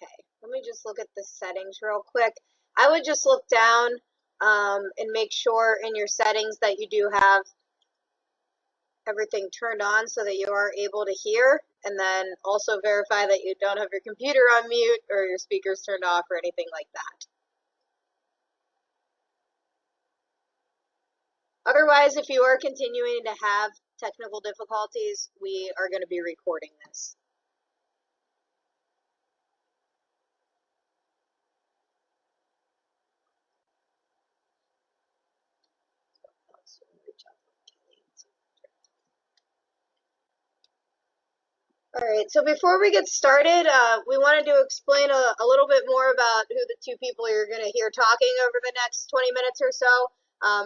Okay, let me just look at the settings real quick. I would just look down and make sure in your settings that you do have everything turned on so that you are able to hear, and then also verify that you don't have your computer on mute or your speakers turned off or anything like that. Otherwise, if you are continuing to have technical difficulties, we are going to be recording this. All right, so before we get started, we wanted to explain a little bit more about who the two people you're going to hear talking over the next 20 minutes or so,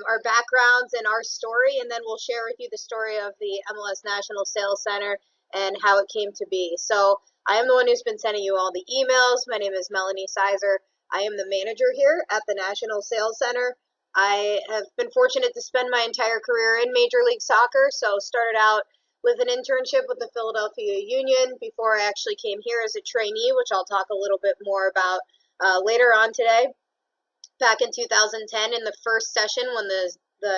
our backgrounds and our story, and then we'll share with you the story of the MLS National Sales Center and how it came to be. So I am the one who's been sending you all the emails. My name is Melanie Sizer. I am the manager here at the National Sales Center. I have been fortunate to spend my entire career in Major League Soccer, so started out with an internship with the Philadelphia Union before I actually came here as a trainee, which I'll talk a little bit more about later on today. Back in 2010, in the first session when the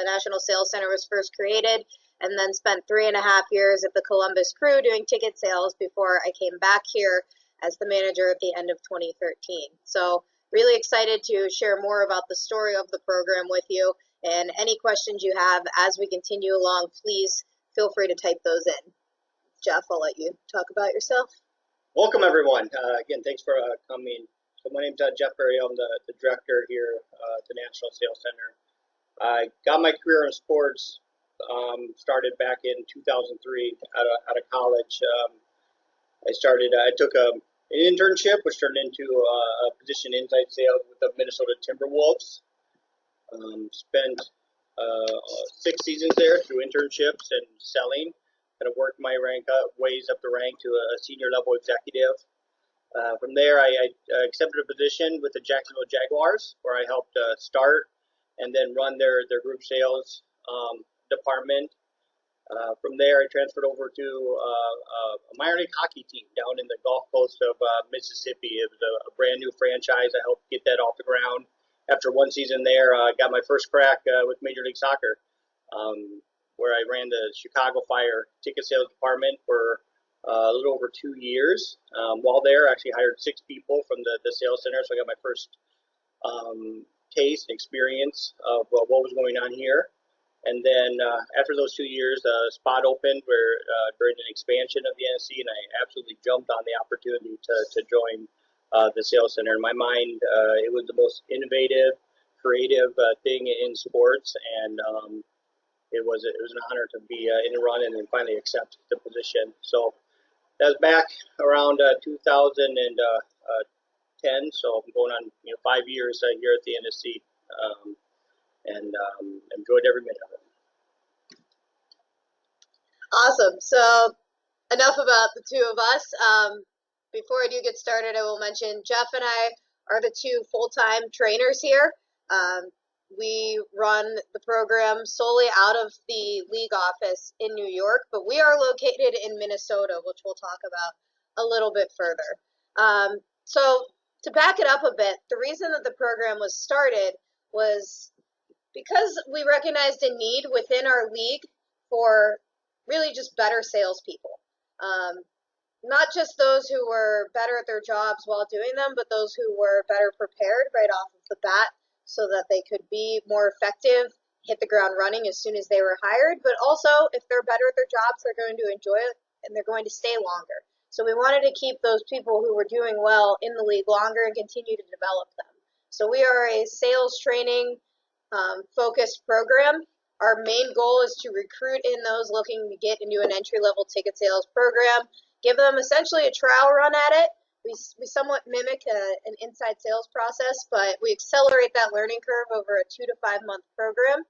National Sales Center was first created, and then spent 3.5 years at the Columbus Crew doing ticket sales before I came back here as the manager at the end of 2013. So really excited to share more about the story of the program with you, and any questions you have as we continue along, please feel free to type those in. Jeff, I'll let you talk about yourself. Welcome, everyone. Again, thanks for coming. So my name's Jeff Berry. I'm the director here at the National Sales Center. I got my career in sports, started back in 2003 out of college. I took an internship, which turned into a position inside sales with the Minnesota Timberwolves. Spent 6 seasons there through internships and selling. Kind of worked my ways up the rank to a senior level executive. From there, I accepted a position with the Jacksonville Jaguars, where I helped start and then run their group sales department. From there, I transferred over to a minor league hockey team down in the Gulf Coast of Mississippi. It was a brand new franchise. I helped get that off the ground. After 1 season there, I got my first crack with Major League Soccer, where I ran the Chicago Fire ticket sales department for a little over 2 years. While there, I actually hired 6 people from the sales center, so I got my first taste and experience of what was going on here. And then after those 2 years, a spot opened during an expansion of the NSC, and I absolutely jumped on the opportunity to join the sales center. In my mind, it was the most innovative, creative thing in sports, and it was an honor to be in the run and then finally accept the position. So that was back around 2010. So I'm going on 5 years here at the NSC, and enjoyed every minute of it. Awesome. So enough about the two of us. Before I do get started, I will mention Jeff and I are the 2 full-time trainers here. We run the program solely out of the league office in New York, but we are located in Minnesota, which we'll talk about a little bit further. So to back it up a bit, the reason that the program was started was because we recognized a need within our league for really just better salespeople. Not just those who were better at their jobs while doing them, but those who were better prepared right off of the bat so that they could be more effective, hit the ground running as soon as they were hired. But also, if they're better at their jobs, they're going to enjoy it and they're going to stay longer. So we wanted to keep those people who were doing well in the league longer and continue to develop them. So we are a sales training focused program. Our main goal is to recruit in those looking to get into an entry-level ticket sales program, give them essentially a trial run at it. We somewhat mimic an inside sales process, but we accelerate that learning curve over a 2 to 5 month program.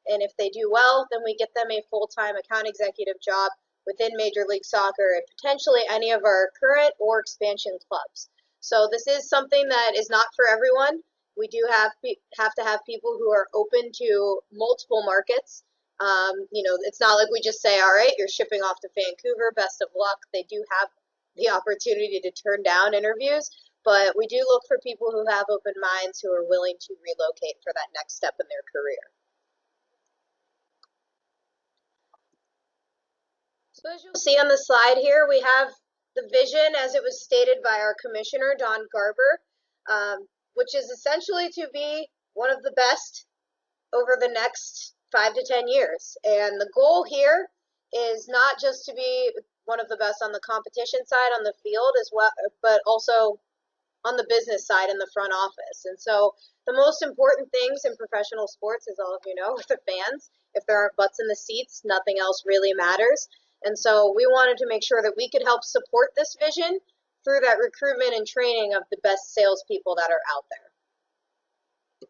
And if they do well, then we get them a full-time account executive job within Major League Soccer and potentially any of our current or expansion clubs. So this is something that is not for everyone. We do have to have people who are open to multiple markets. It's not like we just say, all right, you're shipping off to Vancouver, best of luck. They do have the opportunity to turn down interviews, but we do look for people who have open minds who are willing to relocate for that next step in their career. So as you'll see on the slide here, we have the vision as it was stated by our commissioner, Don Garber, which is essentially to be one of the best over the next 5 to 10 years. And the goal here is not just to be one of the best on the competition side on the field as well, but also on the business side in the front office. And so the most important things in professional sports, as all of you know, with the fans, if there aren't butts in the seats, nothing else really matters. And so we wanted to make sure that we could help support this vision through that recruitment and training of the best salespeople that are out there.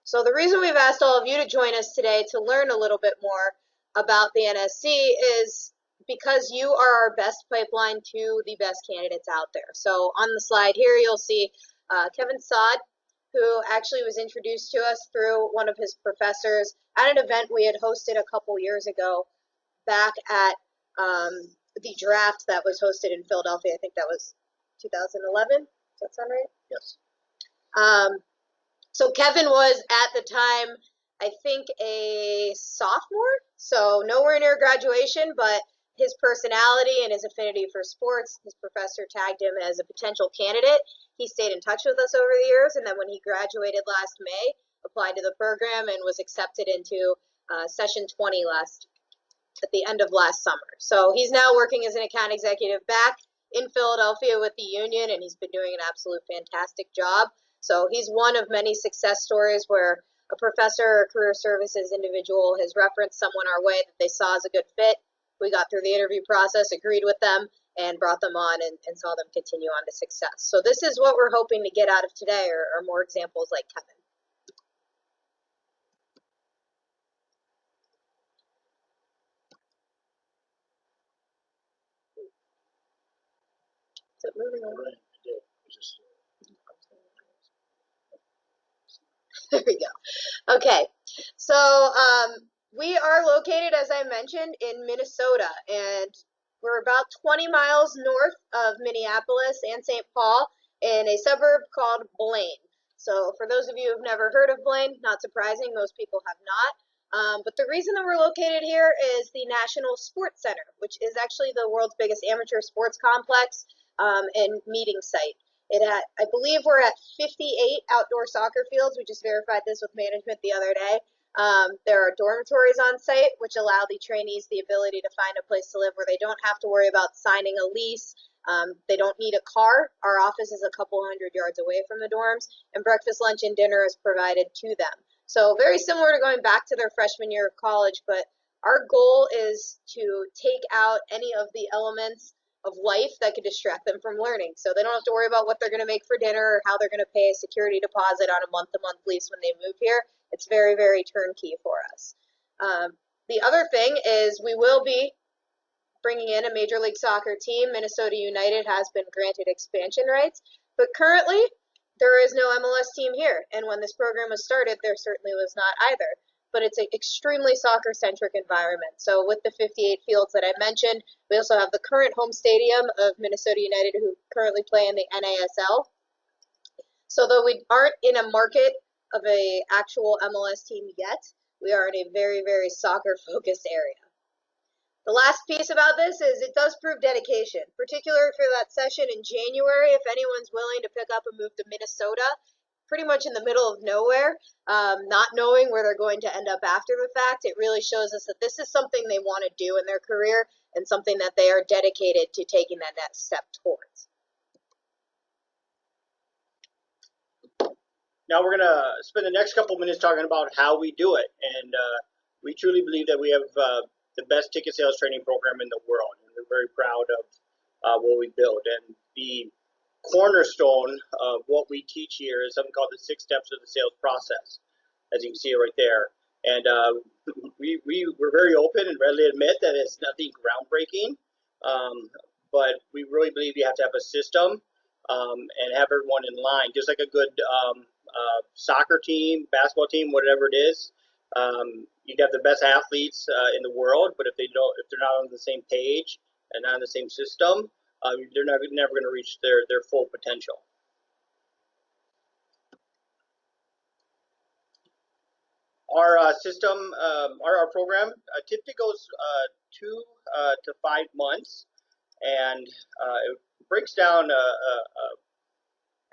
So the reason we've asked all of you to join us today to learn a little bit more about the NSC is because you are our best pipeline to the best candidates out there. So on the slide here, you'll see Kevin Sod, who actually was introduced to us through one of his professors at an event we had hosted a couple years ago back at the draft that was hosted in Philadelphia. I think that was 2011. Does that sound right? Yes. So Kevin was at the time, I think, a sophomore, so nowhere near graduation, but his personality and his affinity for sports, his professor tagged him as a potential candidate. He stayed in touch with us over the years, and then when he graduated last May, applied to the program and was accepted into session 20 at the end of last summer. So he's now working as an account executive back in Philadelphia with the union, and he's been doing an absolute fantastic job. So he's one of many success stories where a professor or career services individual has referenced someone our way that they saw as a good fit. We got through the interview process, agreed with them, and brought them on and saw them continue on to success. So this is what we're hoping to get out of today, or more examples like Kevin. Is it moving on? There we go. Okay, so we are located, as I mentioned, in Minnesota, and we're about 20 miles north of Minneapolis and St. Paul in a suburb called Blaine. So for those of you who've never heard of Blaine, not surprising, most people have not. But the reason that we're located here is the National Sports Center, which is actually the world's biggest amateur sports complex and meeting site. I believe we're at 58 outdoor soccer fields. We just verified this with management the other day. There are dormitories on site, which allow the trainees the ability to find a place to live where they don't have to worry about signing a lease. They don't need a car. Our office is a couple hundred yards away from the dorms, and breakfast, lunch, and dinner is provided to them. So very similar to going back to their freshman year of college, but our goal is to take out any of the elements of life that could distract them from learning. So they don't have to worry about what they're going to make for dinner or how they're going to pay a security deposit on a month-to-month lease when they move here. It's very, very turnkey for us. The other thing is we will be bringing in a Major League Soccer team. Minnesota United has been granted expansion rights, but currently there is no MLS team here. And when this program was started, there certainly was not either. But it's an extremely soccer-centric environment. So with the 58 fields that I mentioned, we also have the current home stadium of Minnesota United, who currently play in the NASL. So though we aren't in a market of an actual MLS team yet, we are in a very, very soccer-focused area. The last piece about this is it does prove dedication, particularly for that session in January. If anyone's willing to pick up and move to Minnesota, pretty much in the middle of nowhere, not knowing where they're going to end up after the fact, it really shows us that this is something they want to do in their career and something that they are dedicated to taking that next step towards. Now we're going to spend the next couple minutes talking about how we do it, and we truly believe that we have the best ticket sales training program in the world, and we're very proud of what we build. And the cornerstone of what we teach here is something called the 6 steps of the sales process, as you can see right there. And we're very open and readily admit that it's nothing groundbreaking, but we really believe you have to have a system and have everyone in line, just like a good soccer team, basketball team, whatever it is. You have the best athletes in the world, but if they're not on the same page and not on the same system, they're never going to reach their full potential. Our system, our program typically goes 2 to 5 months, and it breaks down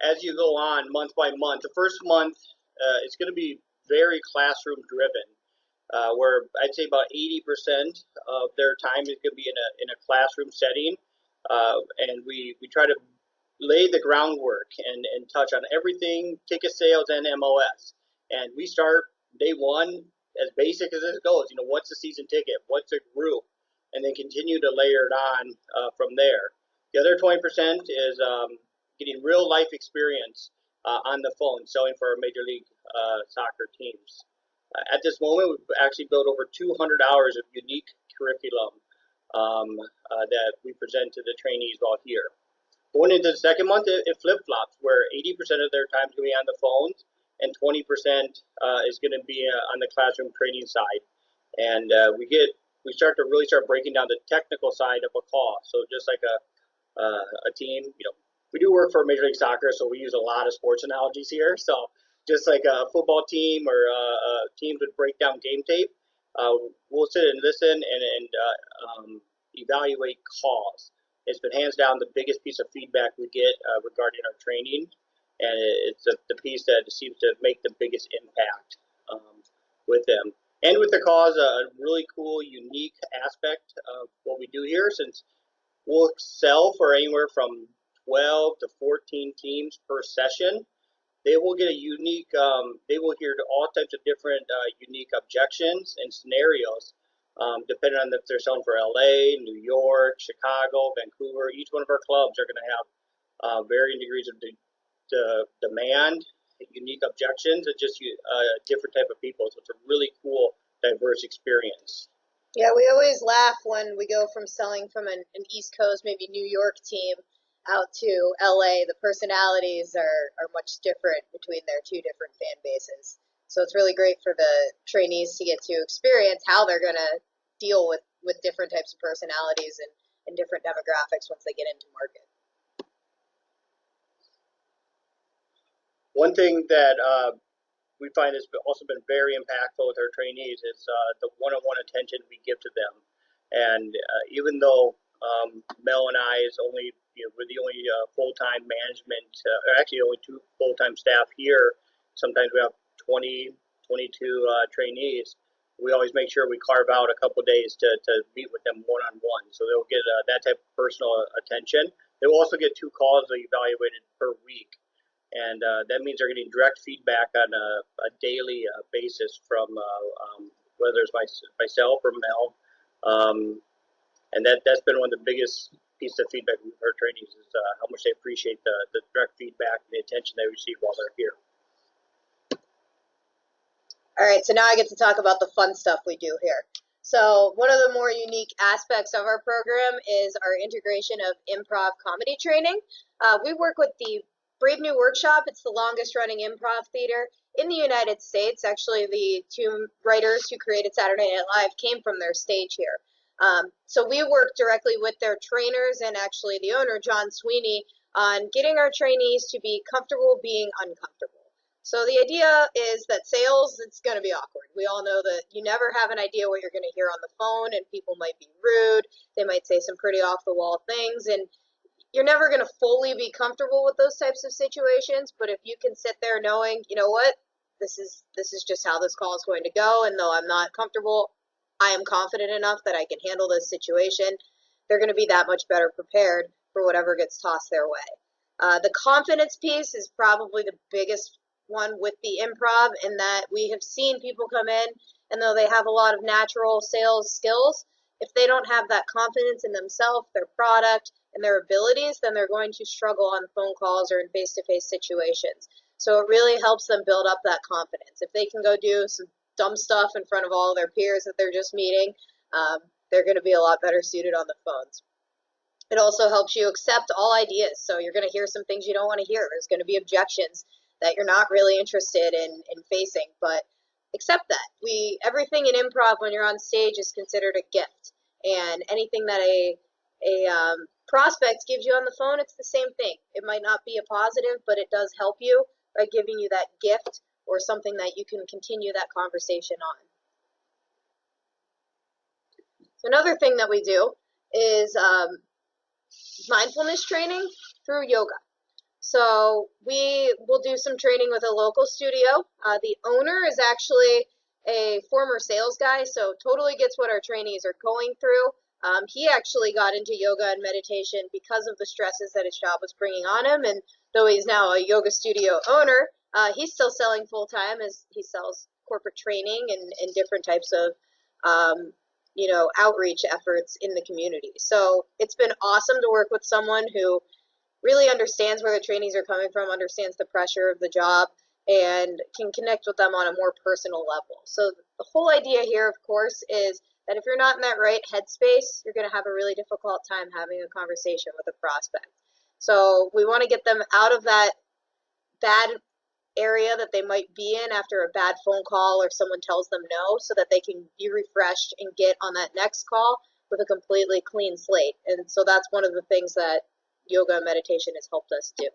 as you go on month by month. The first month it's going to be very classroom driven, where I'd say about 80% of their time is going to be in a classroom setting, and we try to lay the groundwork and touch on everything ticket sales and MLS. And we start day one as basic as it goes. What's a season ticket? What's a group? And then continue to layer it on from there. The other 20% is getting real life experience on the phone, selling for our Major League Soccer teams. At this moment, we've actually built over 200 hours of unique curriculum that we present to the trainees while here. Going into the second month, it flip-flops, where 80% of their time is going to be on the phones, and 20% is going to be on the classroom training side. And we start breaking down the technical side of a call. So just like a team, we do work for Major League Soccer, so we use a lot of sports analogies here. So just like a football team or a team would break down game tape, we'll sit and listen and evaluate calls. It's been hands down the biggest piece of feedback we get regarding our training, and it's the piece that seems to make the biggest impact with them. And with the calls, a really cool, unique aspect of what we do here, since we'll sell for anywhere from 12 to 14 teams per session. They will get a unique, they will hear all types of different unique objections and scenarios, depending on if they're selling for LA, New York, Chicago, Vancouver. Each one of our clubs are going to have varying degrees of demand, unique objections, and just different type of people. So it's a really cool, diverse experience. Yeah, we always laugh when we go from selling from an East Coast, maybe New York team out to LA. The personalities are much different between their two different fan bases. So it's really great for the trainees to get to experience how they're going to deal with different types of personalities and different demographics once they get into market. One thing that we find has also been very impactful with our trainees is the one-on-one attention we give to them. And even though Mel and I we're the only full-time management, or actually only 2 full-time staff here. Sometimes we have 20, 22 trainees. We always make sure we carve out a couple days to meet with them one-on-one. So they'll get that type of personal attention. They will also get 2 calls evaluated per week. And that means they're getting direct feedback on a daily basis from whether it's myself or Mel. And that's been one of the biggest pieces of feedback we've heard trainees is how much they appreciate the direct feedback and the attention they receive while they're here. All right, so now I get to talk about the fun stuff we do here. So one of the more unique aspects of our program is our integration of improv comedy training. We work with the Brave New Workshop. It's the longest running improv theater in the United States. Actually, the 2 writers who created Saturday Night Live came from their stage here. So we work directly with their trainers and actually the owner, John Sweeney, on getting our trainees to be comfortable being uncomfortable. So the idea is that sales, it's going to be awkward. We all know that you never have an idea what you're going to hear on the phone, and people might be rude. They might say some pretty off-the-wall things, and you're never going to fully be comfortable with those types of situations. But if you can sit there knowing, you know what, this is just how this call is going to go, and though I'm not comfortable, I am confident enough that I can handle this situation, they're going to be that much better prepared for whatever gets tossed their way. The confidence piece is probably the biggest one with the improv, in that we have seen people come in, and though they have a lot of natural sales skills, if they don't have that confidence in themselves, their product, and their abilities, then they're going to struggle on phone calls or in face-to-face situations. So it really helps them build up that confidence. If they can go do some dumb stuff in front of all their peers that they're just meeting, they're going to be a lot better suited on the phones. It also helps you accept all ideas. So you're going to hear some things you don't want to hear. There's going to be objections that you're not really interested in facing, but accept that. Everything in improv when you're on stage is considered a gift, and anything that a prospect gives you on the phone, it's the same thing. It might not be a positive, but it does help you by giving you that gift or something that you can continue that conversation on. So another thing that we do is mindfulness training through yoga. So we will do some training with a local studio. The owner is actually a former sales guy, so totally gets what our trainees are going through. He actually got into yoga and meditation because of the stresses that his job was bringing on him, and though he's now a yoga studio owner, he's still selling full-time as he sells corporate training and different types of outreach efforts in the community. So it's been awesome to work with someone who really understands where the trainees are coming from, understands the pressure of the job, and can connect with them on a more personal level. So the whole idea here, of course, is that if you're not in that right headspace, you're going to have a really difficult time having a conversation with a prospect. So we want to get them out of that bad area that they might be in after a bad phone call or someone tells them no, so that they can be refreshed and get on that next call with a completely clean slate. And so that's one of the things that yoga and meditation has helped us do.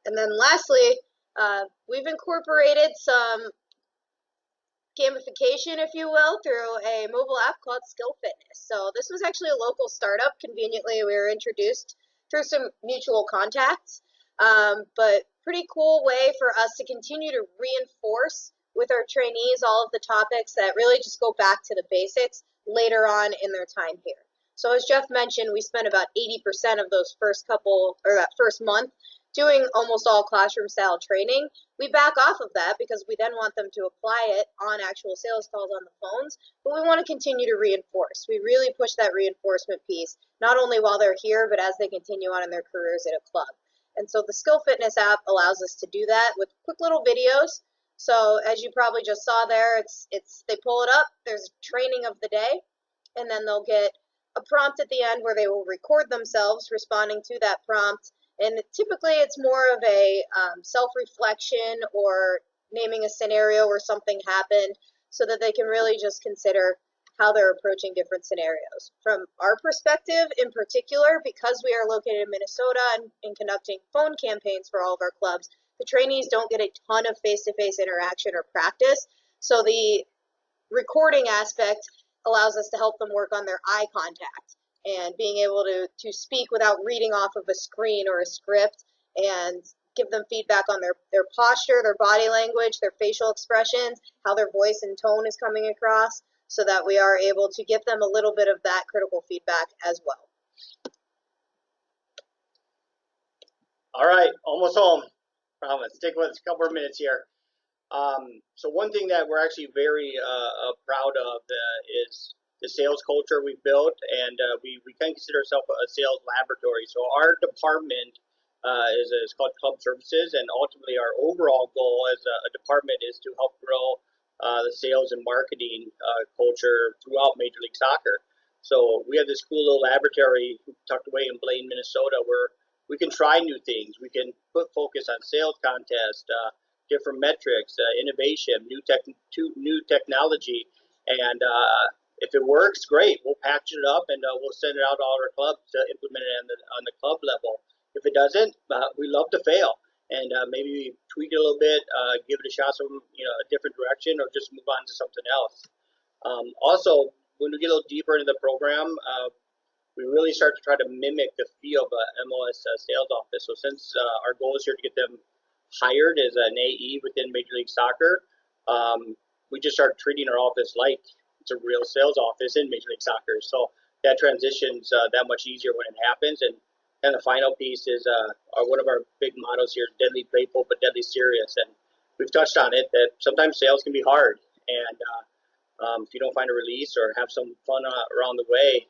And then lastly, we've incorporated some gamification, if you will, through a mobile app called Skill Fitness. So this was actually a local startup. Conveniently, we were introduced through some mutual contacts, but pretty cool way for us to continue to reinforce with our trainees all of the topics that really just go back to the basics later on in their time here. So as Jeff mentioned, we spent about 80% of those that first month doing almost all classroom style training. We back off of that because we then want them to apply it on actual sales calls on the phones, but we want to continue to reinforce. We really push that reinforcement piece, not only while they're here, but as they continue on in their careers at a club. And so the Skill Fitness app allows us to do that with quick little videos. So as you probably just saw there, they pull it up, there's training of the day, and then they'll get a prompt at the end where they will record themselves responding to that prompt. And typically it's more of a self-reflection or naming a scenario where something happened so that they can really just consider how they're approaching different scenarios. From our perspective in particular, because we are located in Minnesota and conducting phone campaigns for all of our clubs, the trainees don't get a ton of face-to-face interaction or practice. So the recording aspect allows us to help them work on their eye contact and being able to speak without reading off of a screen or a script, and give them feedback on their posture, their body language, their facial expressions, how their voice and tone is coming across, so that we are able to give them a little bit of that critical feedback as well. All right, almost home. Promise. Stick with us a couple of minutes here. So one thing that we're actually very proud of is the sales culture we've built, and we can consider ourselves a sales laboratory. So our department is called Club Services, and ultimately our overall goal as a department is to help grow the sales and marketing culture throughout Major League Soccer. So we have this cool little laboratory tucked away in Blaine, Minnesota, where we can try new things. We can put focus on sales contests, different metrics, innovation, new technology, and if it works, great. We'll package it up and we'll send it out to all our clubs to implement it on the club level. If it doesn't, we love to fail and maybe tweak it a little bit, give it a shot, some a different direction, or just move on to something else. Also, when we get a little deeper into the program, we really start to try to mimic the feel of a MLS sales office. So since our goal is here to get them hired as an AE within Major League Soccer, we just start treating our office like it's a real sales office in Major League Soccer. So that transition's that much easier when it happens. And the final piece is one of our big mottos here: deadly playful but deadly serious. And we've touched on it that sometimes sales can be hard, and if you don't find a release or have some fun around the way,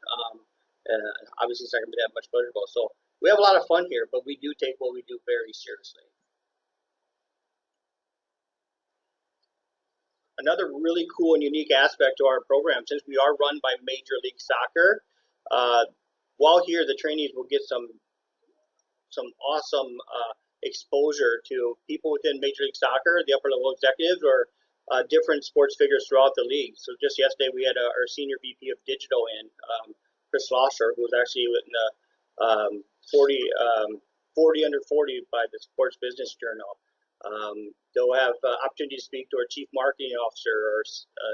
obviously it's not going to be that much pleasurable. So we have a lot of fun here, but we do take what we do very seriously. Another really cool and unique aspect to our program, since we are run by Major League Soccer, while here the trainees will get some awesome exposure to people within Major League Soccer, the upper level executives, or different sports figures throughout the league. So just yesterday we had our senior VP of digital in, Chris Schlosser, who was actually in the 40 under 40 by the Sports Business Journal. They'll have opportunity to speak to our Chief Marketing Officer or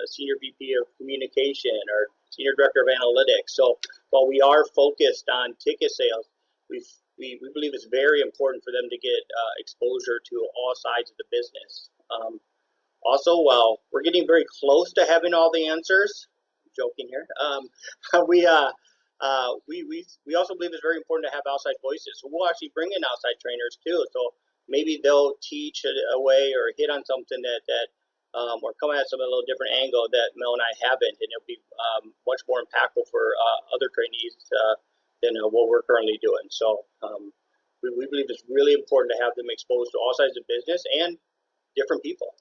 Senior VP of Communication or Senior Director of Analytics. So while we are focused on ticket sales, we believe it's very important for them to get exposure to all sides of the business. Also, while we're getting very close to having all the answers, I'm joking here, we also believe it's very important to have outside voices. So we'll actually bring in outside trainers too. So maybe they'll teach a way or hit on something that or come at some a little different angle that Mel and I haven't, and it'll be much more impactful for other trainees than what we're currently doing. So we believe it's really important to have them exposed to all sides of business and different people.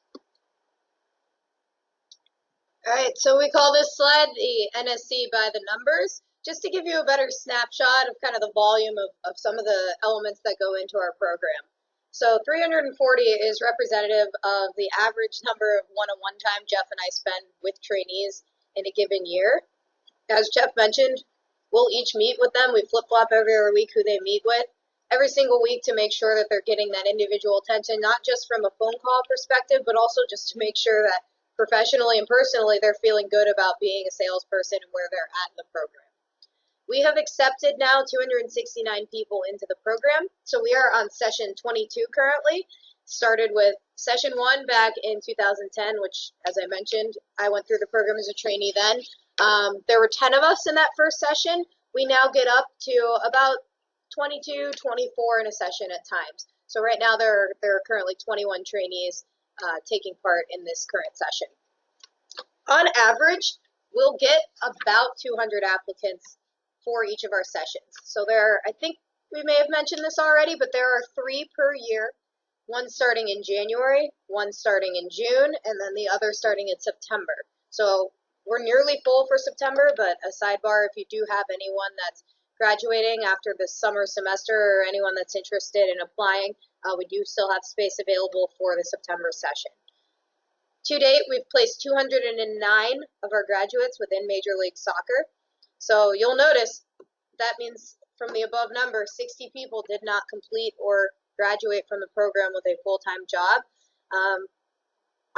All right, so we call this slide the NSC by the numbers, just to give you a better snapshot of kind of the volume of some of the elements that go into our program. So 340 is representative of the average number of one-on-one time Jeff and I spend with trainees in a given year. As Jeff mentioned, we'll each meet with them. We flip-flop every other week who they meet with, every single week, to make sure that they're getting that individual attention, not just from a phone call perspective, but also just to make sure that professionally and personally they're feeling good about being a salesperson and where they're at in the program. We have accepted now 269 people into the program, so we are on session 22 currently. Started with session 1 back in 2010, which, as I mentioned, I went through the program as a trainee then. There were 10 of us in that first session. We now get up to about 22, 24 in a session at times. So right now there are currently 21 trainees taking part in this current session. On average, we'll get about 200 applicants for each of our sessions. So I think we may have mentioned this already, but there are 3 per year, one starting in January, one starting in June, and then the other starting in September. So we're nearly full for September, but a sidebar, if you do have anyone that's graduating after the summer semester or anyone that's interested in applying, we do still have space available for the September session. To date, we've placed 209 of our graduates within Major League Soccer. So you'll notice that means from the above number, 60 people did not complete or graduate from the program with a full-time job.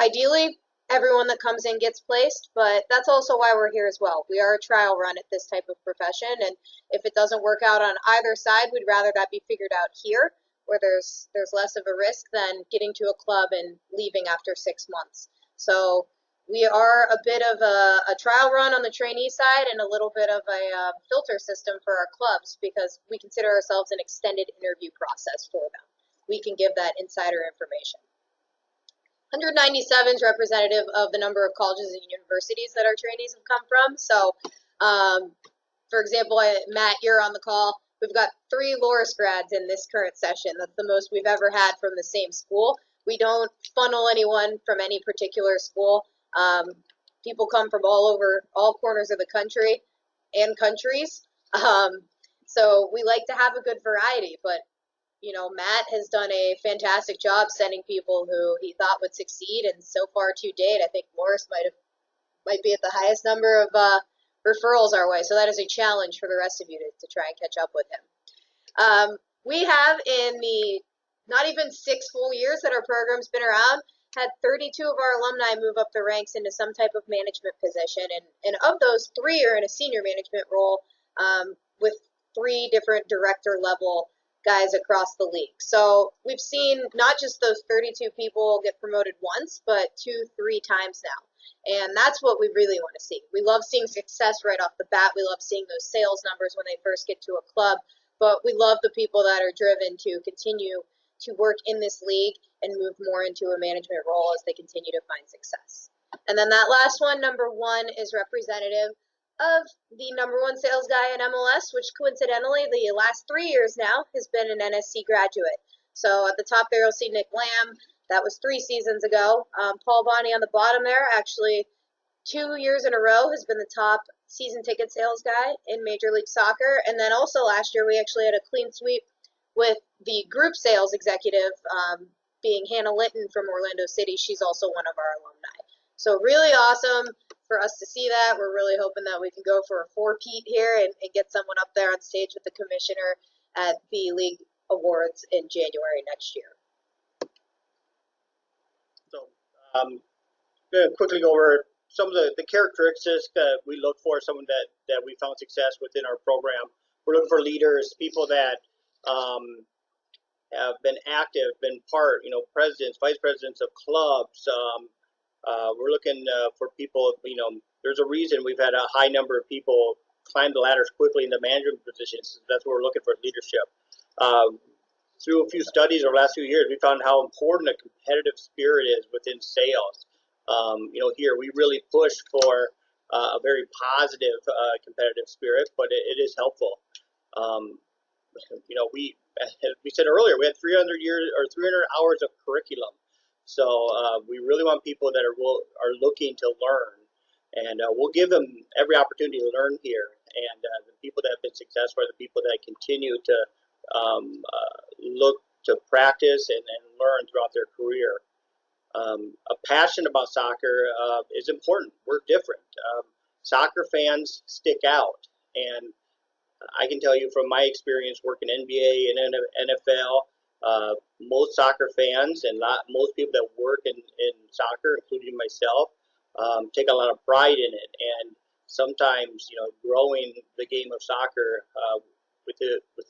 Ideally, everyone that comes in gets placed, but that's also why we're here as well. We are a trial run at this type of profession, and if it doesn't work out on either side, we'd rather that be figured out here, where there's less of a risk than getting to a club and leaving after 6 months. So we are a bit of a trial run on the trainee side and a little bit of a filter system for our clubs, because we consider ourselves an extended interview process for them. We can give that insider information. 197 is representative of the number of colleges and universities that our trainees have come from. So, for example, Matt, you're on the call. We've got 3 Loris grads in this current session. That's the most we've ever had from the same school. We don't funnel anyone from any particular school. People come from all corners of the country and countries. So we like to have a good variety, but you know, Matt has done a fantastic job sending people who he thought would succeed, and so far to date, I think Morris might be at the highest number of referrals our way. So that is a challenge for the rest of you to try and catch up with him. We have, in the not even 6 full years that our program's been around, had 32 of our alumni move up the ranks into some type of management position, and of those, 3 are in a senior management role with 3 different director level guys across the league. So we've seen not just those 32 people get promoted once, but 2-3 times now. And that's what we really want to see. We love seeing success right off the bat. We love seeing those sales numbers when they first get to a club, but we love the people that are driven to continue to work in this league and move more into a management role as they continue to find success. And then that last one, number 1, is representative of the number 1 sales guy in MLS, which coincidentally the last 3 years now has been an NSC graduate. So at the top there you'll see Nick Lamb. That was 3 seasons ago. Paul Bonney on the bottom there, actually 2 years in a row has been the top season ticket sales guy in Major League Soccer. And then also last year we actually had a clean sweep with the group sales executive being Hannah Litton from Orlando City. She's also one of our alumni. So really awesome. for us to see that. We're really hoping that we can go for a four-peat here and get someone up there on stage with the commissioner at the league awards in January next year. So, I'm going to quickly go over some of the characteristics that we look for, someone that we found success within our program. We're looking for leaders, people that have been active, been part, presidents, vice presidents of clubs. We're looking for people, there's a reason we've had a high number of people climb the ladders quickly into management positions. That's what we're looking for, leadership. Through a few studies over the last few years, we found how important a competitive spirit is within sales. Here we really push for a very positive competitive spirit, but it is helpful. As we said earlier, we had 300 hours of curriculum. So we really want people that are looking to learn, and we'll give them every opportunity to learn here. And the people that have been successful are the people that continue to look to practice and learn throughout their career. A passion about soccer is important. We're different. Soccer fans stick out, and I can tell you from my experience working NBA and NFL, most soccer fans and most people that work in soccer, including myself, take a lot of pride in it. And sometimes, growing the game of soccer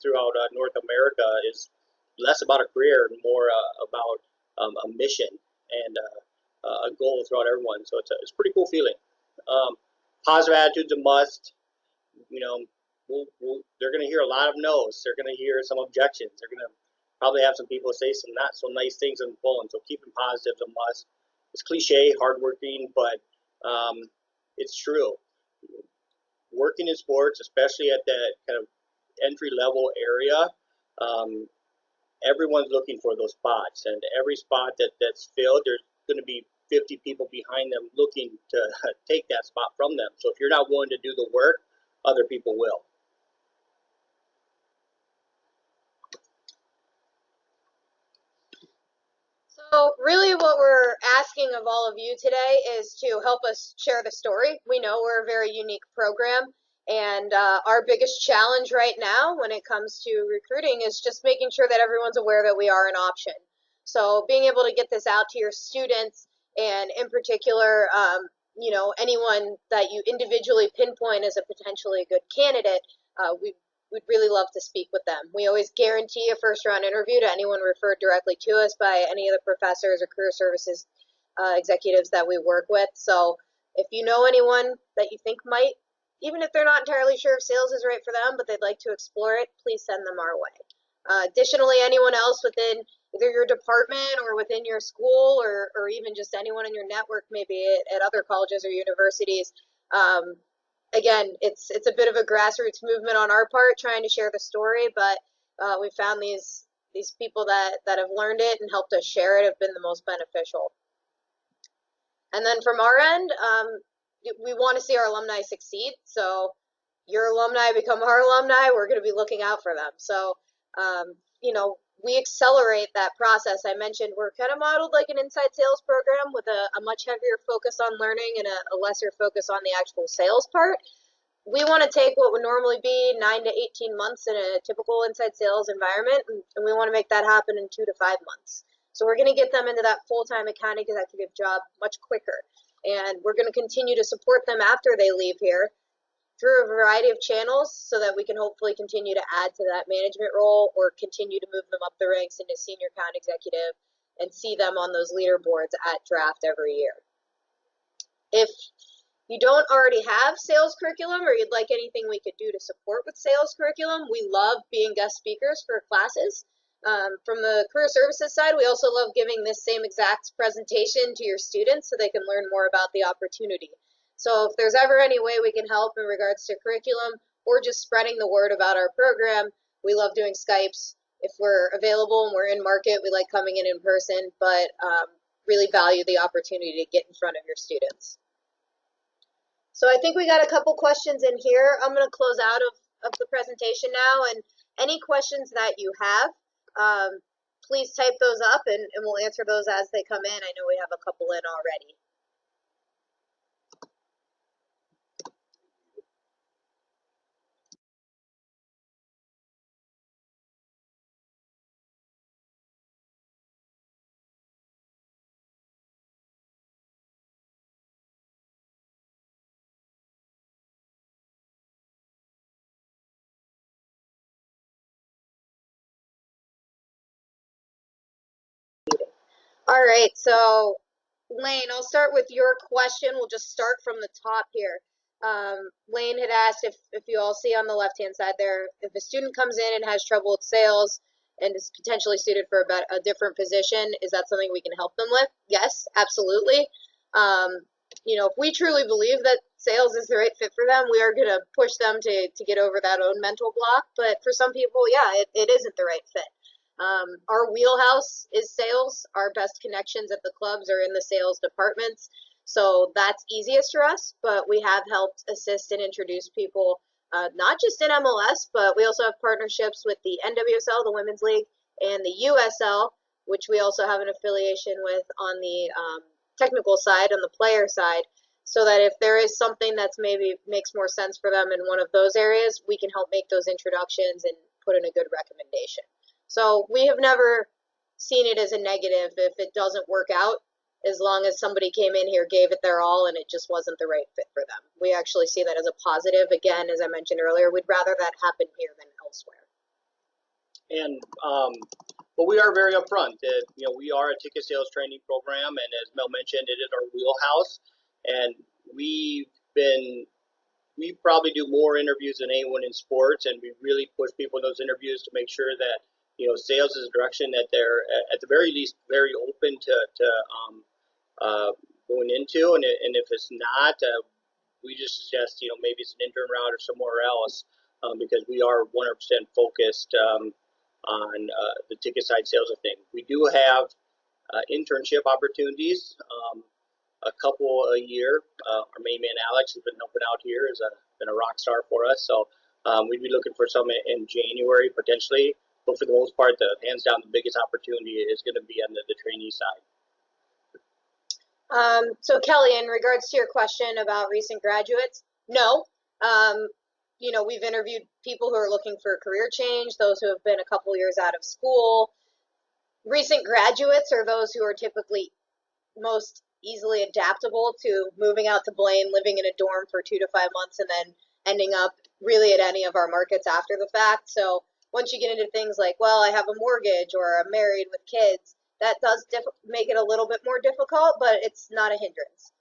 throughout North America is less about a career and more about a mission and a goal throughout everyone. So it's a pretty cool feeling. Positive attitude's a must. They're going to hear a lot of no's. They're going to hear some objections. They're going to probably have some people say some not so nice things on the phone. So keeping positive is a must. It's cliche, hardworking, but it's true. Working in sports, especially at that kind of entry level area, everyone's looking for those spots, and every spot that's filled, there's going to be 50 people behind them looking to take that spot from them. So if you're not willing to do the work, other people will. So really what we're asking of all of you today is to help us share the story. We know we're a very unique program, and our biggest challenge right now when it comes to recruiting is just making sure that everyone's aware that we are an option. So being able to get this out to your students, and in particular, anyone that you individually pinpoint as a potentially good candidate, we'd really love to speak with them. We always guarantee a first-round interview to anyone referred directly to us by any of the professors or career services executives that we work with. So if you know anyone that you think might, even if they're not entirely sure if sales is right for them, but they'd like to explore it, please send them our way. Additionally, anyone else within either your department or within your school, or even just anyone in your network, maybe at other colleges or universities, again, it's a bit of a grassroots movement on our part trying to share the story, but we found these people that have learned it and helped us share it have been the most beneficial. And then from our end, we want to see our alumni succeed. So your alumni become our alumni, we're going to be looking out for them. So, we accelerate that process. I mentioned we're kind of modeled like an inside sales program with a much heavier focus on learning and a lesser focus on the actual sales part. We want to take what would normally be 9 to 18 months in a typical inside sales environment, and we want to make that happen in 2 to 5 months. So we're going to get them into that full-time account executive job much quicker, and we're going to continue to support them after they leave here through a variety of channels so that we can hopefully continue to add to that management role or continue to move them up the ranks into senior account executive and see them on those leaderboards at draft every year. If you don't already have sales curriculum or you'd like anything we could do to support with sales curriculum, we love being guest speakers for classes. From the career services side, we also love giving this same exact presentation to your students so they can learn more about the opportunity. So if there's ever any way we can help in regards to curriculum or just spreading the word about our program, we love doing Skypes. If we're available and we're in market, we like coming in person, but really value the opportunity to get in front of your students. So I think we got a couple questions in here. I'm going to close out of the presentation now, and any questions that you have, please type those up and we'll answer those as they come in. I know we have a couple in already. All right, so Lane, I'll start with your question. We'll just start from the top here. Lane had asked if you all see on the left-hand side there, if a student comes in and has trouble with sales and is potentially suited for a different position, is that something we can help them with? Yes, absolutely. Um, if we truly believe that sales is the right fit for them, we are going to push them to get over that own mental block. But for some people, yeah, it isn't the right fit. Our wheelhouse is sales. Our best connections at the clubs are in the sales departments. So that's easiest for us, but we have helped assist and introduce people, not just in MLS, but we also have partnerships with the NWSL, the Women's League, and the USL, which we also have an affiliation with on the technical side, on the player side, so that if there is something that's maybe makes more sense for them in one of those areas, we can help make those introductions and put in a good recommendation. So we have never seen it as a negative if it doesn't work out, as long as somebody came in here, gave it their all, and it just wasn't the right fit for them. We actually see that as a positive. Again, as I mentioned earlier, we'd rather that happen here than elsewhere. And but we are very upfront. We are a ticket sales training program, and as Mel mentioned, it is our wheelhouse. And we've been we probably do more interviews than anyone in sports, and we really push people in those interviews to make sure that sales is a direction that they're at the very least very open to going into, and if it's not, we just suggest maybe it's an intern route or somewhere else, because we are 100% focused on the ticket side sales of things. We do have internship opportunities. A couple a year. Our main man Alex has been helping out here, has been a rock star for us. So we'd be looking for some in January potentially, but for the most part, hands down the biggest opportunity is going to be on the trainee side. So Kelly, in regards to your question about recent graduates, no. We've interviewed people who are looking for a career change, those who have been a couple years out of school. Recent graduates are those who are typically most easily adaptable to moving out to Blaine, living in a dorm for 2 to 5 months, and then ending up really at any of our markets after the fact. So once you get into things like, well, I have a mortgage or I'm married with kids, that does make it a little bit more difficult, but it's not a hindrance.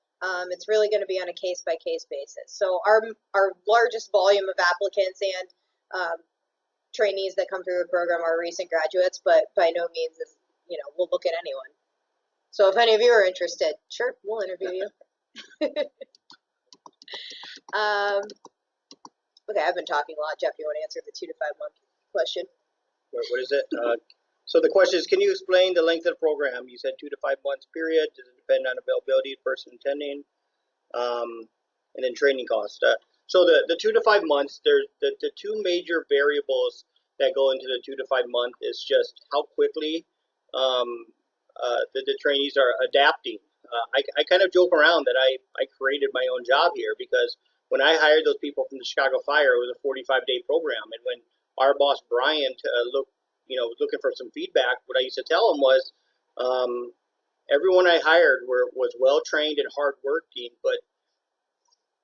It's really going to be on a case-by-case basis. So our largest volume of applicants and trainees that come through the program are recent graduates, but by no means is, we'll look at anyone. So if any of you are interested, sure, we'll interview you. Okay, I've been talking a lot. Jeff, you want to answer the 2 to 5 month question? What is it? So the question is, can you explain the length of the program? You said 2 to 5 months period. Does it depend on availability of the person attending? And then training costs. So the 2 to 5 months, there's the two major variables that go into the 2 to 5 month is just how quickly the trainees are adapting. I kind of joke around that I created my own job here, because when I hired those people from the Chicago Fire, it was a 45-day program. And when our boss Brian was looking for some feedback, what I used to tell him was, everyone I hired was well trained and hardworking, but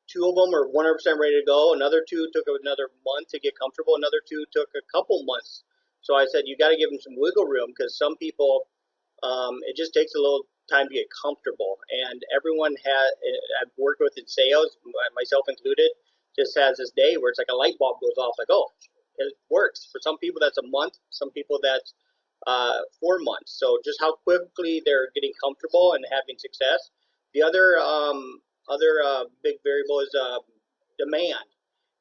2 of them are 100% ready to go. Another 2 took another month to get comfortable. Another 2 took a couple months. So I said, you got to give them some wiggle room, because some people, it just takes a little time to get comfortable. And everyone I've worked with in sales, myself included, just has this day where it's like a light bulb goes off, like, oh, it works. For some people, that's a month. Some people, that's 4 months. So just how quickly they're getting comfortable and having success. The other big variable is demand.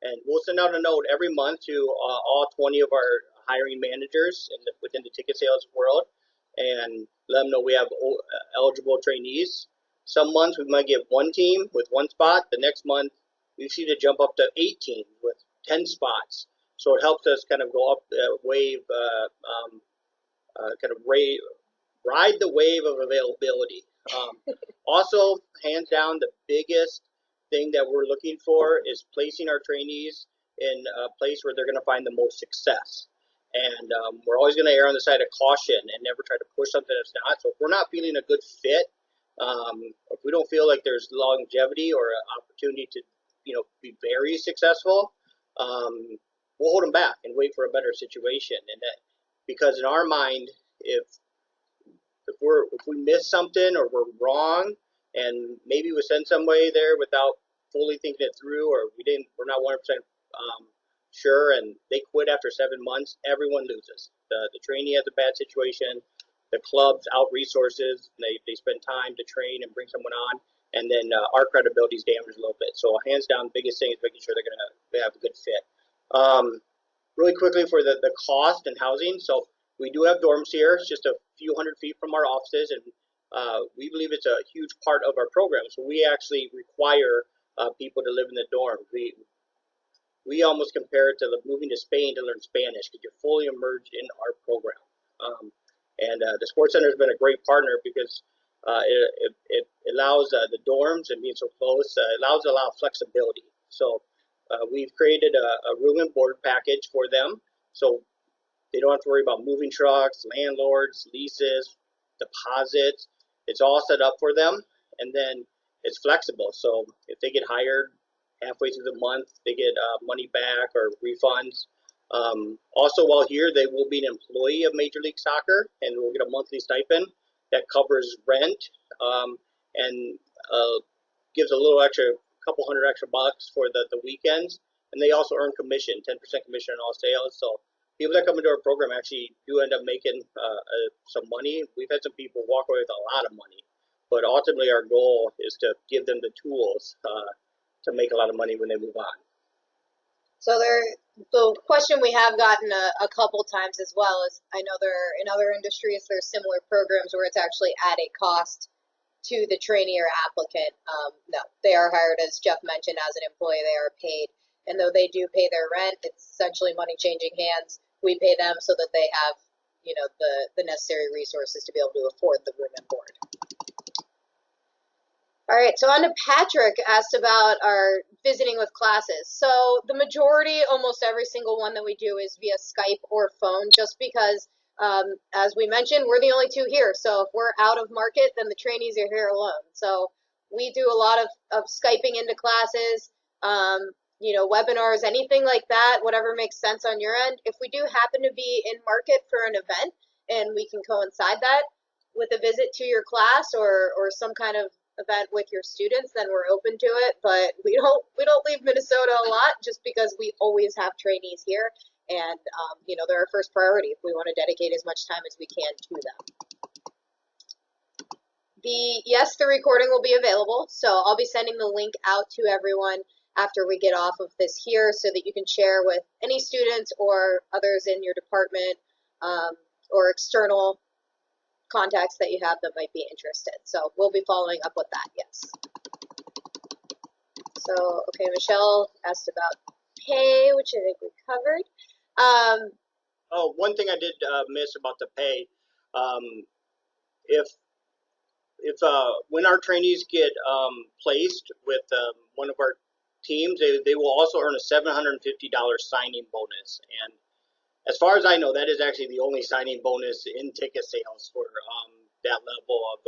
And we'll send out a note every month to all 20 of our hiring managers within the ticket sales world, and let them know we have eligible trainees. Some months we might get 1 team with 1 spot. The next month we see to jump up to 8 teams with 10 spots. So it helps us kind of go up the wave, ride the wave of availability. Also, hands down, the biggest thing that we're looking for is placing our trainees in a place where they're going to find the most success. And we're always going to err on the side of caution and never try to push something that's not. So if we're not feeling a good fit, if we don't feel like there's longevity or an opportunity to, be very successful, we'll hold them back and wait for a better situation. And that, because in our mind, if if we miss something or we're wrong, and maybe we send somebody there without fully thinking it through, or we're not 100% sure, and they quit after 7 months, everyone loses. The trainee has a bad situation, the club's out resources, they spend time to train and bring someone on, and then our credibility is damaged a little bit. So hands down, biggest thing is making sure they have a good fit. Really quickly for the cost and housing, so we do have dorms here. It's just a few hundred feet from our offices, and we believe it's a huge part of our program. So we actually require people to live in the dorms. We almost compare it to moving to Spain to learn Spanish because you're fully immersed in our program. And the Sports Center has been a great partner because it allows the dorms and being so close, allows a lot of flexibility. So we've created a room and board package for them, so they don't have to worry about moving trucks, landlords, leases, deposits. It's all set up for them, and then it's flexible. So if they get hired halfway through the month, they get money back or refunds. Also, while here, they will be an employee of Major League Soccer, and will get a monthly stipend that covers rent and gives a little extra, couple hundred extra bucks for the weekends. And they also earn commission, 10% commission on all sales. So people that come into our program actually do end up making some money. We've had some people walk away with a lot of money, but ultimately our goal is to give them the tools to make a lot of money when they move on. So the question we have gotten a couple times as well is, I know in other industries there's similar programs where it's actually at a cost to the trainee or applicant. No, they are hired, as Jeff mentioned, as an employee. They are paid, and though they do pay their rent, it's essentially money changing hands. We pay them so that they have, the necessary resources to be able to afford the room and board. All right, so on to Patrick asked about our visiting with classes. So the majority, almost every single one that we do is via Skype or phone, just because, as we mentioned, we're the only two here. So if we're out of market, then the trainees are here alone. So we do a lot of Skyping into classes, webinars, anything like that, whatever makes sense on your end. If we do happen to be in market for an event and we can coincide that with a visit to your class or some kind of event with your students, then we're open to it. But we don't leave Minnesota a lot, just because we always have trainees here, and they're our first priority. If we want to dedicate as much time as we can to them. The recording will be available, so I'll be sending the link out to everyone after we get off of this here, so that you can share with any students or others in your department or external contacts that you have that might be interested. So we'll be following up with that, yes. So, okay, Michelle asked about pay, which I think we covered. One thing I did miss about the pay, if when our trainees get placed with one of our teams, they will also earn a $750 signing bonus. And as far as I know, that is actually the only signing bonus in ticket sales for that level of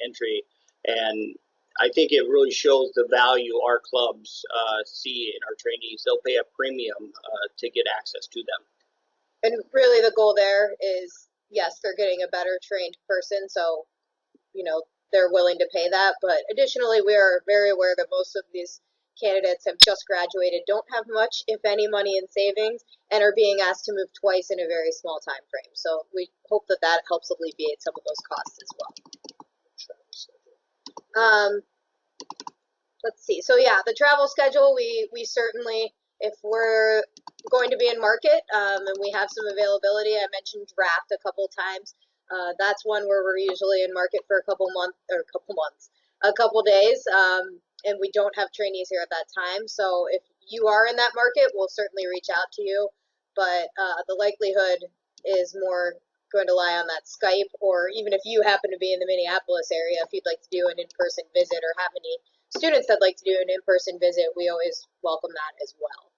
entry. And I think it really shows the value our clubs see in our trainees. They'll pay a premium to get access to them. And really the goal there is, yes, they're getting a better trained person, so they're willing to pay that. But additionally, we are very aware that most of these candidates have just graduated, don't have much, if any, money in savings, and are being asked to move twice in a very small time frame. So we hope that helps alleviate some of those costs as well. Let's see. So yeah, the travel schedule, we certainly, if we're going to be in market and we have some availability, I mentioned draft a couple times. That's one where we're usually in market for a couple days. And we don't have trainees here at that time. So if you are in that market, we'll certainly reach out to you. But the likelihood is more going to lie on that Skype, or even if you happen to be in the Minneapolis area, if you'd like to do an in-person visit or have any students that'd like to do an in-person visit, we always welcome that as well.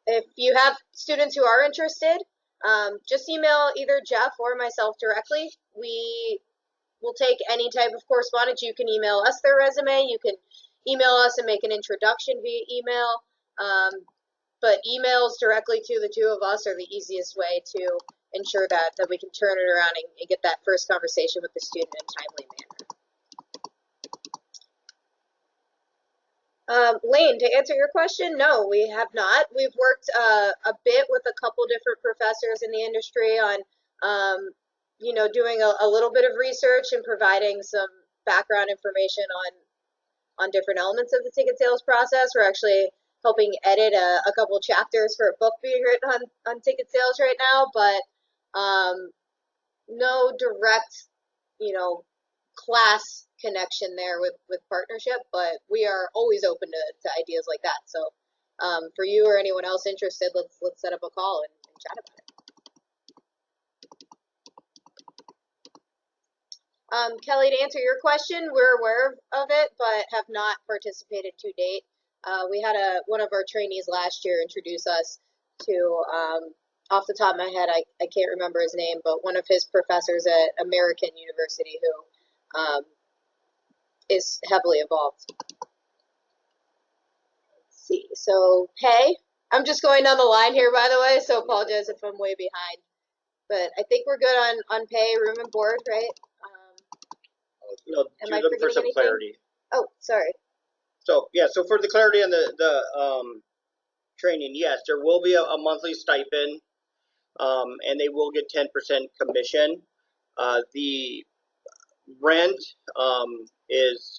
If you have students who are interested, just email either Jeff or myself directly. We will take any type of correspondence. You can email us their resume. You can email us and make an introduction via email. But emails directly to the two of us are the easiest way to ensure that we can turn it around and get that first conversation with the student in a timely manner. Lane, to answer your question, no, we have not. We've worked a bit with a couple different professors in the industry on, doing a little bit of research and providing some background information on different elements of the ticket sales process. We're actually helping edit a couple chapters for a book being written on ticket sales right now, but no direct, class connection there with partnership, but we are always open to ideas like that. So for you or anyone else interested, let's set up a call and chat about it. Kelly, to answer your question, we're aware of it, but have not participated to date. We had one of our trainees last year introduce us to, off the top of my head, I can't remember his name, but one of his professors at American University who is heavily involved. Let's see, so pay. I'm just going down the line here, by the way, so apologize if I'm way behind. But I think we're good on pay, room and board, right? No, am I looking for some anything? clarity. Oh, sorry. So yeah, so for the clarity on the training, yes, there will be a monthly stipend, and they will get 10% commission. The rent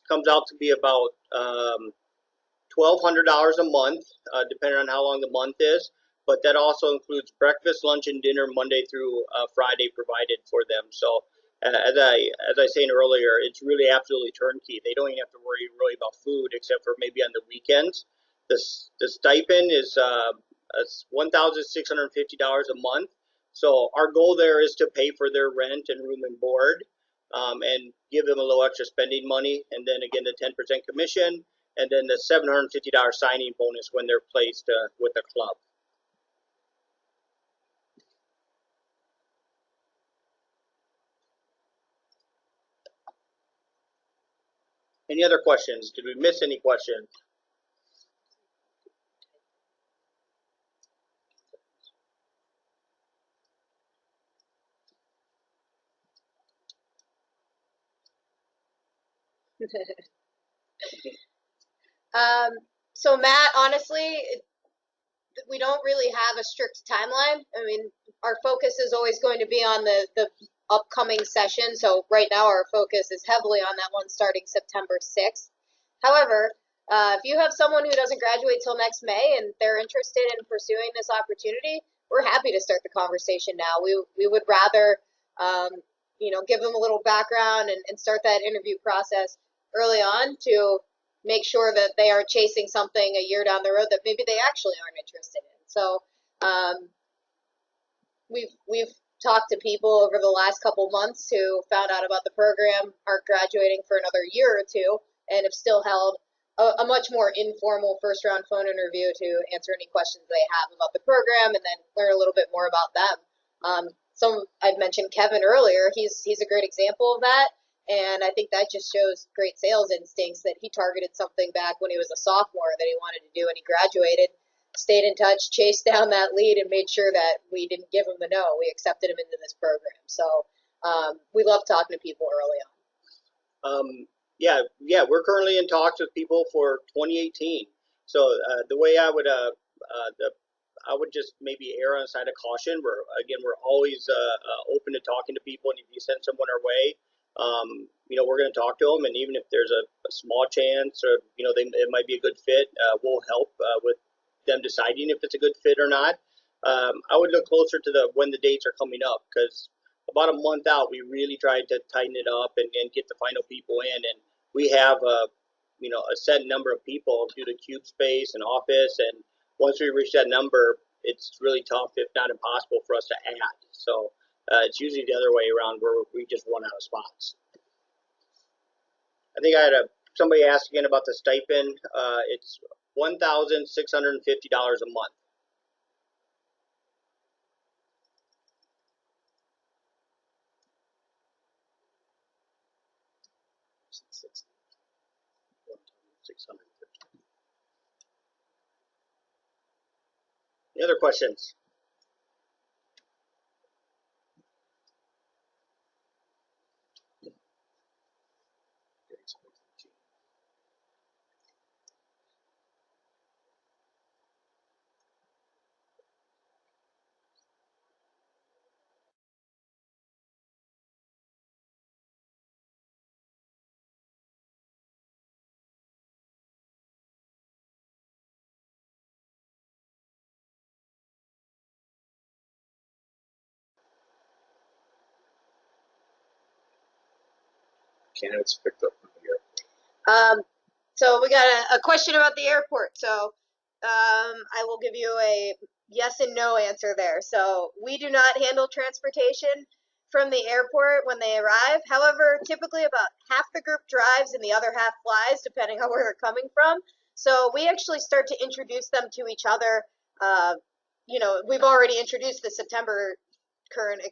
comes out to be about $1,200 a month, depending on how long the month is. But that also includes breakfast, lunch, and dinner Monday through Friday provided for them. So as I said earlier, it's really absolutely turnkey. They don't even have to worry really about food except for maybe on the weekends. The stipend is $1,650 a month. So our goal there is to pay for their rent and room and board, and give them a little extra spending money, and then again the 10% commission, and then the $750 signing bonus when they're placed with the club. Any other questions? Did we miss any questions? So Matt, honestly, we don't really have a strict timeline. I mean, our focus is always going to be on the upcoming session. So right now our focus is heavily on that one starting September 6th. However, if you have someone who doesn't graduate till next May and they're interested in pursuing this opportunity, we're happy to start the conversation now. We would rather, give them a little background and start that interview process early on to make sure that they are chasing something a year down the road that maybe they actually aren't interested in. So we've talked to people over the last couple months who found out about the program, are graduating for another year or two, and have still held a much more informal first round phone interview to answer any questions they have about the program and then learn a little bit more about them. I've mentioned Kevin earlier. He's a great example of that. And I think that just shows great sales instincts that he targeted something back when he was a sophomore that he wanted to do, and he graduated, stayed in touch, chased down that lead, and made sure that we didn't give him the no. We accepted him into this program. So we love talking to people early on. Yeah, we're currently in talks with people for 2018. So the way I would just maybe err on the side of caution. We're always open to talking to people, and if you send someone our way, we're going to talk to them, and even if there's a small chance, or it might be a good fit, we'll help with them deciding if it's a good fit or not. I would look closer to when the dates are coming up, because about a month out, we really tried to tighten it up and get the final people in, and we have a set number of people due to cube space and office, and once we reach that number, it's really tough, if not impossible, for us to add. So it's usually the other way around, where we just run out of spots. I think I had somebody ask again about the stipend. It's $1,650 a month. Any other questions? Candidates picked up from the airport. So we got a question about the airport. So I will give you a yes and no answer there. So we do not handle transportation from the airport when they arrive. However, typically about half the group drives and the other half flies, depending on where they're coming from. So we actually start to introduce them to each other. You know, we've already introduced the September current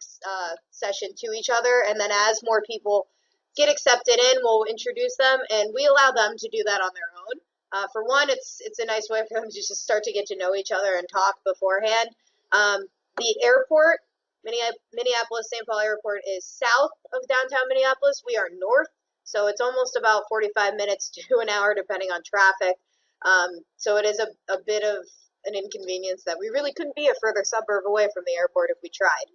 session to each other, and then as more people get accepted in, we'll introduce them, and we allow them to do that on their own. For one, it's a nice way for them to just start to get to know each other and talk beforehand. The airport, Minneapolis-St. Paul Airport, is south of downtown Minneapolis. We are north, so it's almost about 45 minutes to an hour, depending on traffic. So it is a bit of an inconvenience that we really couldn't be a further suburb away from the airport if we tried.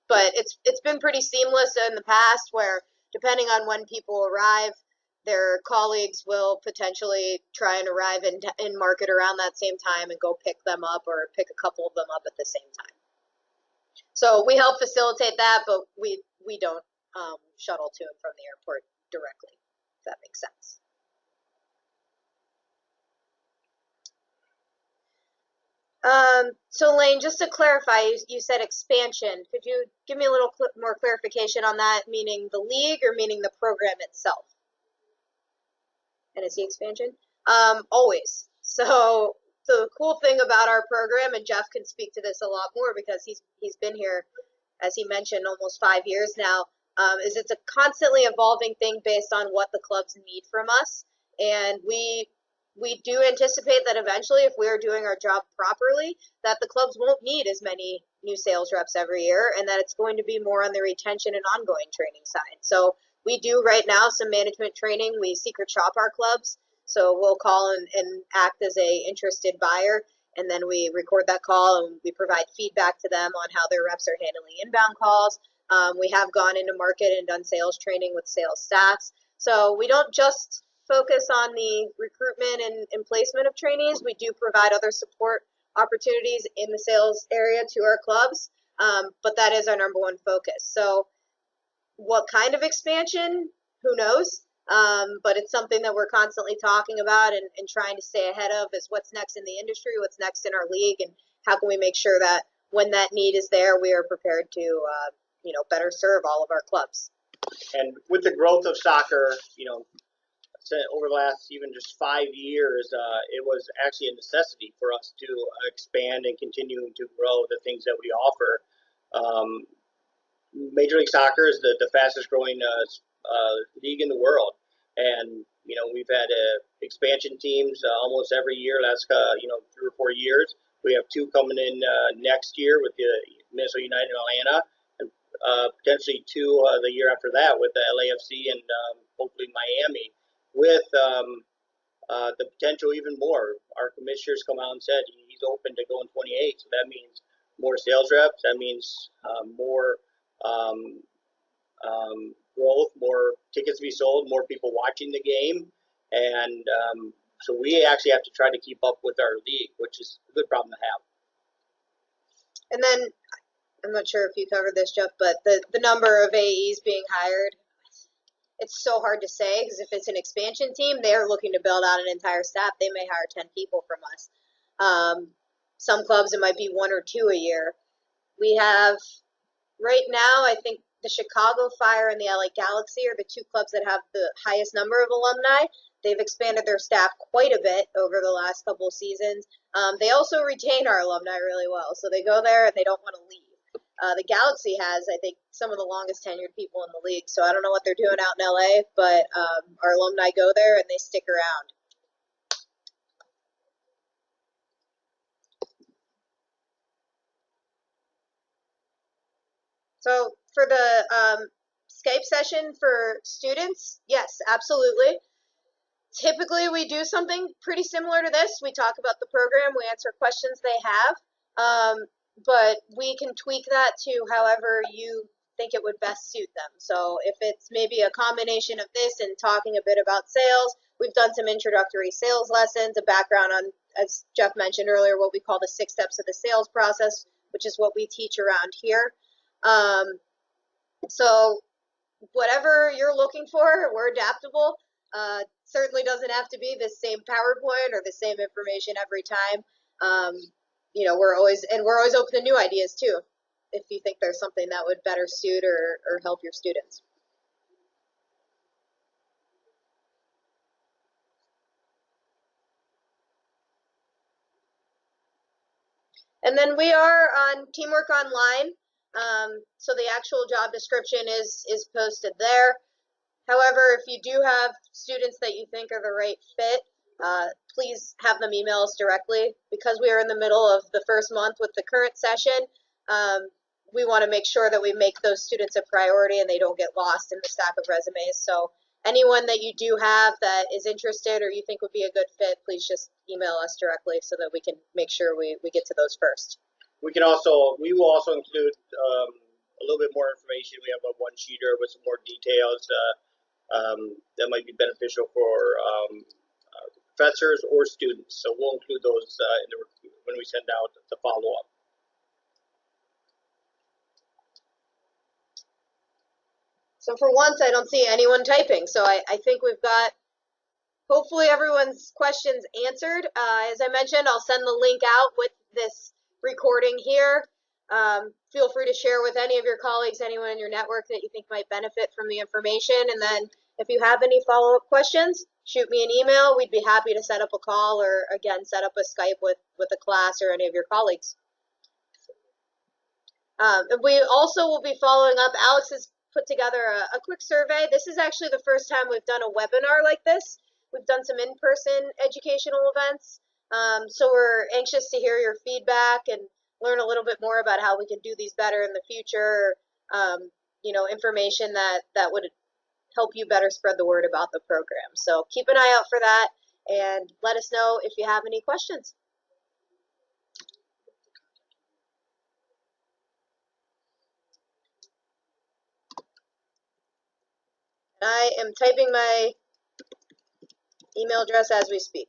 But it's been pretty seamless in the past, where depending on when people arrive, their colleagues will potentially try and arrive in market around that same time and go pick them up or pick a couple of them up at the same time. So we help facilitate that, but we don't shuttle to and from the airport directly, if that makes sense. So Lane, just to clarify, you said expansion. Could you give me a little more clarification on that, meaning the league or meaning the program itself? NSC expansion? Always. So the cool thing about our program, and Jeff can speak to this a lot more because he's been here, as he mentioned, almost 5 years now, is it's a constantly evolving thing based on what the clubs need from us. And we do anticipate that eventually, if we're doing our job properly, that the clubs won't need as many new sales reps every year, and that it's going to be more on the retention and ongoing training side. So we do right now some management training. We secret shop our clubs, so we'll call and act as a interested buyer, and then we record that call and we provide feedback to them on how their reps are handling inbound calls. We have gone into market and done sales training with sales staffs. So we don't just focus on the recruitment and placement of trainees. We do provide other support opportunities in the sales area to our clubs, but that is our number one focus. So what kind of expansion? Who knows? But it's something that we're constantly talking about and trying to stay ahead of, is what's next in the industry, what's next in our league, and how can we make sure that when that need is there, we are prepared to better serve all of our clubs. And with the growth of soccer, over the last even just 5 years, it was actually a necessity for us to expand and continue to grow the things that we offer. Major League Soccer is the fastest growing league in the world, and we've had expansion teams almost every year last 3 or 4 years. We have 2 coming in next year with the Minnesota United and Atlanta, and potentially 2 the year after that with the LAFC and hopefully Miami, with the potential even more. Our commissioners come out and said he's open to going 28, so that means more sales reps. That means more growth, more tickets to be sold, more people watching the game, and so we actually have to try to keep up with our league, which is a good problem to have. And then, I'm not sure if you covered this, Jeff, but the number of AEs being hired, it's so hard to say, because if it's an expansion team, they're looking to build out an entire staff. They may hire 10 people from us. Some clubs, it might be 1 or 2 a year. We have, right now, I think the Chicago Fire and the LA Galaxy are the 2 clubs that have the highest number of alumni. They've expanded their staff quite a bit over the last couple of seasons. They also retain our alumni really well, so they go there and they don't want to leave. The Galaxy has, I think, some of the longest tenured people in the league, so I don't know what they're doing out in LA, but our alumni go there and they stick around. So for the Skype session for students? Yes, absolutely. Typically, we do something pretty similar to this. We talk about the program, we answer questions they have, but we can tweak that to however you think it would best suit them. So if it's maybe a combination of this and talking a bit about sales, we've done some introductory sales lessons, a background on, as Jeff mentioned earlier, what we call the 6 steps of the sales process, which is what we teach around here. So whatever you're looking for, we're adaptable. Certainly doesn't have to be the same PowerPoint or the same information every time. You know, we're always open to new ideas too, if you think there's something that would better suit or help your students. And then we are on Teamwork Online, so the actual job description is posted there. However, if you do have students that you think are the right fit, please have them email us directly. Because we are in the middle of the first month with the current session, we want to make sure that we make those students a priority and they don't get lost in the stack of resumes. So anyone that you do have that is interested or you think would be a good fit, please just email us directly so that we can make sure we get to those first. We will also include a little bit more information. We have a one-sheeter with some more details that might be beneficial for professors or students. So we'll include those when we send out the follow-up. So for once, I don't see anyone typing. So I think we've got hopefully everyone's questions answered. As I mentioned, I'll send the link out with this recording here. Feel free to share with any of your colleagues, anyone in your network that you think might benefit from the information. And then if you have any follow-up questions, shoot me an email. We'd be happy to set up a call or, again, set up a Skype with a class or any of your colleagues. We also will be following up. Alex has put together a quick survey. This is actually the first time we've done a webinar like this. We've done some in-person educational events. So we're anxious to hear your feedback and learn a little bit more about how we can do these better in the future. You know, information that would help you better spread the word about the program. So keep an eye out for that and let us know if you have any questions. I am typing my email address as we speak.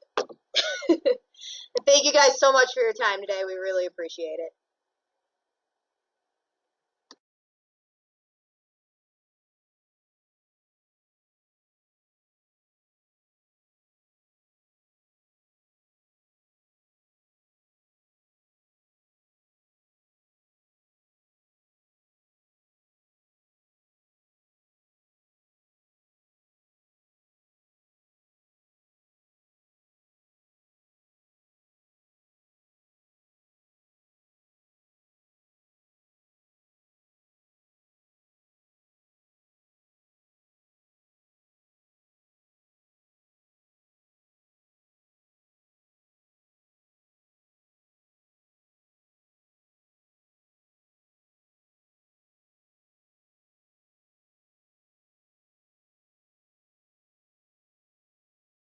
Thank you guys so much for your time today. We really appreciate it.